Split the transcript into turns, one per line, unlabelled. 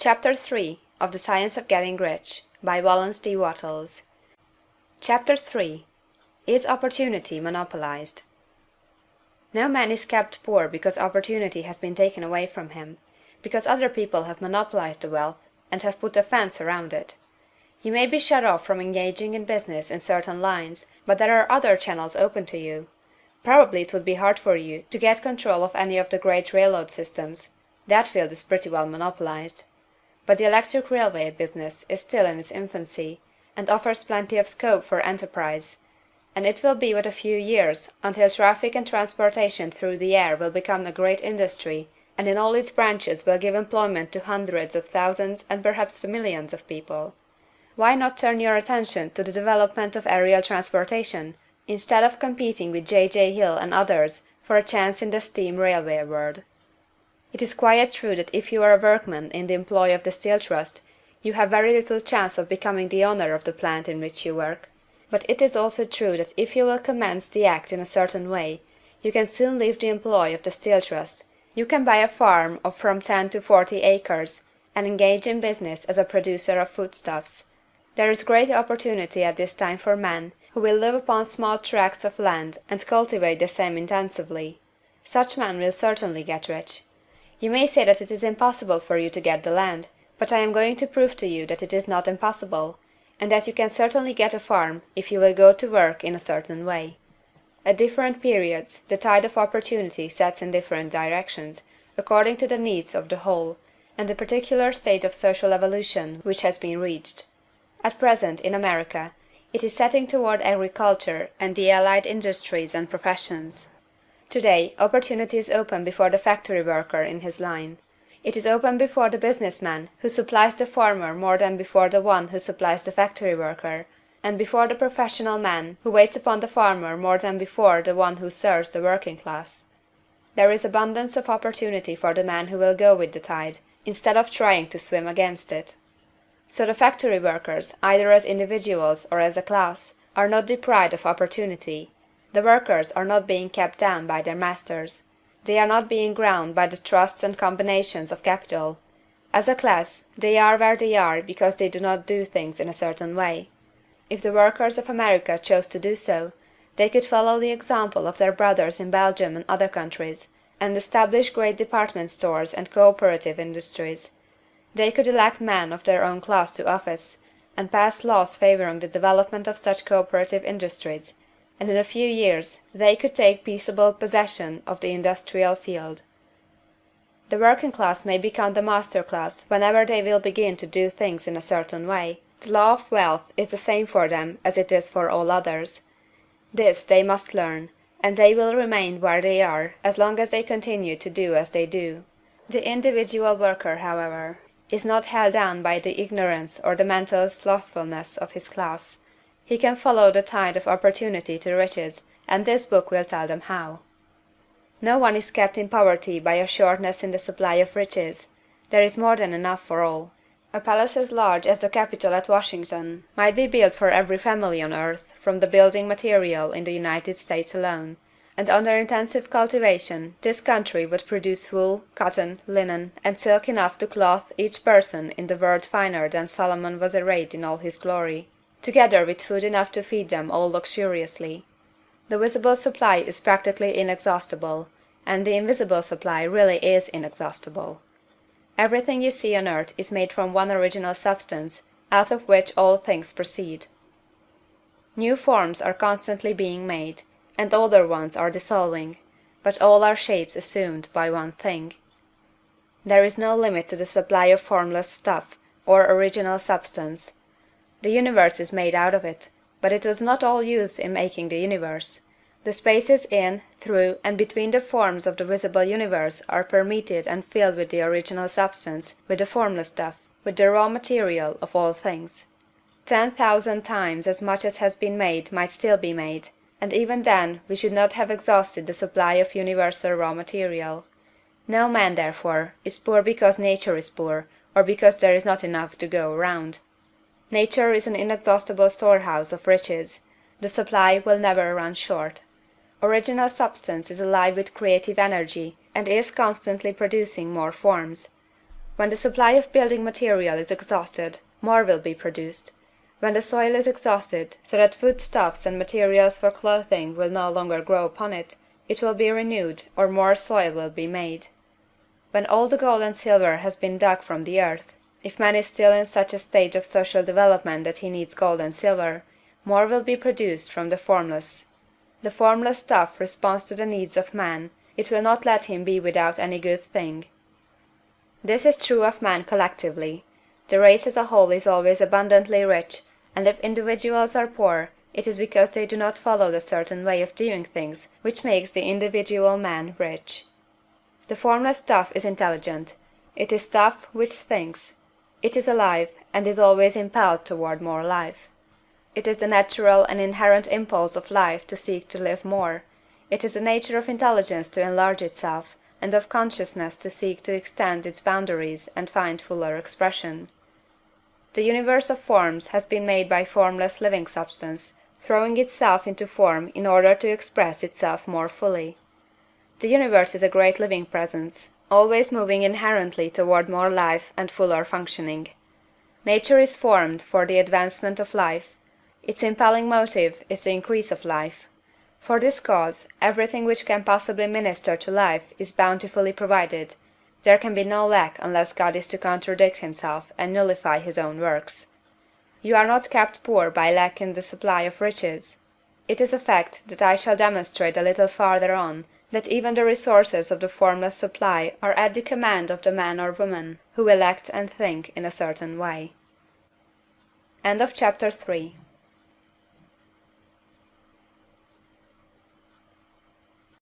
Chapter 3 of The Science of Getting Rich by Wallace D. Wattles. Chapter 3 Is Opportunity Monopolized? No man is kept poor because opportunity has been taken away from him, because other people have monopolized the wealth, and have put a fence around it. You may be shut off from engaging in business in certain lines, but there are other channels open to you. Probably it would be hard for you to get control of any of the great railroad systems. That field is pretty well monopolized. But the electric railway business is still in its infancy, and offers plenty of scope for enterprise, and it will be but a few years until traffic and transportation through the air will become a great industry, and in all its branches will give employment to hundreds of thousands and perhaps to millions of people. Why not turn your attention to the development of aerial transportation, instead of competing with J. Hill and others for a chance in the steam railway world? It is quite true that if you are a workman in the employ of the Steel Trust, you have very little chance of becoming the owner of the plant in which you work. But it is also true that if you will commence the act in a certain way, you can soon leave the employ of the Steel Trust. You can buy a farm of from 10 to 40 acres, and engage in business as a producer of foodstuffs. There is great opportunity at this time for men who will live upon small tracts of land and cultivate the same intensively. Such men will certainly get rich. You may say that it is impossible for you to get the land, but I am going to prove to you that it is not impossible, and that you can certainly get a farm if you will go to work in a certain way. At different periods the tide of opportunity sets in different directions, according to the needs of the whole, and the particular state of social evolution which has been reached. At present, in America, it is setting toward agriculture and the allied industries and professions. Today, opportunity is open before the factory worker in his line. It is open before the business man who supplies the farmer more than before the one who supplies the factory worker, and before the professional man who waits upon the farmer more than before the one who serves the working class. There is abundance of opportunity for the man who will go with the tide, instead of trying to swim against it. So the factory workers, either as individuals or as a class, are not deprived of opportunity. The workers are not being kept down by their masters. They are not being ground by the trusts and combinations of capital. As a class, they are where they are because they do not do things in a certain way. If the workers of America chose to do so, they could follow the example of their brothers in Belgium and other countries, and establish great department stores and cooperative industries. They could elect men of their own class to office, and pass laws favoring the development of such cooperative industries, and in a few years they could take peaceable possession of the industrial field. The working class may become the master class whenever they will begin to do things in a certain way. The law of wealth is the same for them as it is for all others. This they must learn, and they will remain where they are as long as they continue to do as they do. The individual worker, however, is not held down by the ignorance or the mental slothfulness of his class. He can follow the tide of opportunity to riches, and this book will tell them how. No one is kept in poverty by a shortness in the supply of riches. There is more than enough for all. A palace as large as the Capitol at Washington might be built for every family on earth from the building material in the United States alone, and under intensive cultivation this country would produce wool, cotton, linen, and silk enough to clothe each person in the world finer than Solomon was arrayed in all his glory, together with food enough to feed them all luxuriously. The visible supply is practically inexhaustible, and the invisible supply really is inexhaustible. Everything you see on earth is made from one original substance, out of which all things proceed. New forms are constantly being made, and older ones are dissolving, but all are shapes assumed by one thing. There is no limit to the supply of formless stuff, or original substance. The universe is made out of it, but it is not all used in making the universe. The spaces in, through, and between the forms of the visible universe are permeated and filled with the original substance, with the formless stuff, with the raw material of all things. 10,000 times as much as has been made might still be made, and even then we should not have exhausted the supply of universal raw material. No man, therefore, is poor because nature is poor, or because there is not enough to go around. Nature is an inexhaustible storehouse of riches. The supply will never run short. Original substance is alive with creative energy, and is constantly producing more forms. When the supply of building material is exhausted, more will be produced. When the soil is exhausted, so that foodstuffs and materials for clothing will no longer grow upon it, it will be renewed, or more soil will be made. When all the gold and silver has been dug from the earth, if man is still in such a stage of social development that he needs gold and silver, more will be produced from the formless. The formless stuff responds to the needs of man, it will not let him be without any good thing. This is true of man collectively. The race as a whole is always abundantly rich, and if individuals are poor, it is because they do not follow the certain way of doing things which makes the individual man rich. The formless stuff is intelligent. It is stuff which thinks. It is alive, and is always impelled toward more life. It is the natural and inherent impulse of life to seek to live more. It is the nature of intelligence to enlarge itself, and of consciousness to seek to extend its boundaries and find fuller expression. The universe of forms has been made by formless living substance, throwing itself into form in order to express itself more fully. The universe is a great living presence, always moving inherently toward more life and fuller functioning. Nature is formed for the advancement of life. Its impelling motive is the increase of life. For this cause, everything which can possibly minister to life is bountifully provided. There can be no lack unless God is to contradict himself and nullify his own works. You are not kept poor by lack in the supply of riches. It is a fact that I shall demonstrate a little farther on, that even the resources of the formless supply are at the command of the man or woman who will act and think in a certain way. Chapter 4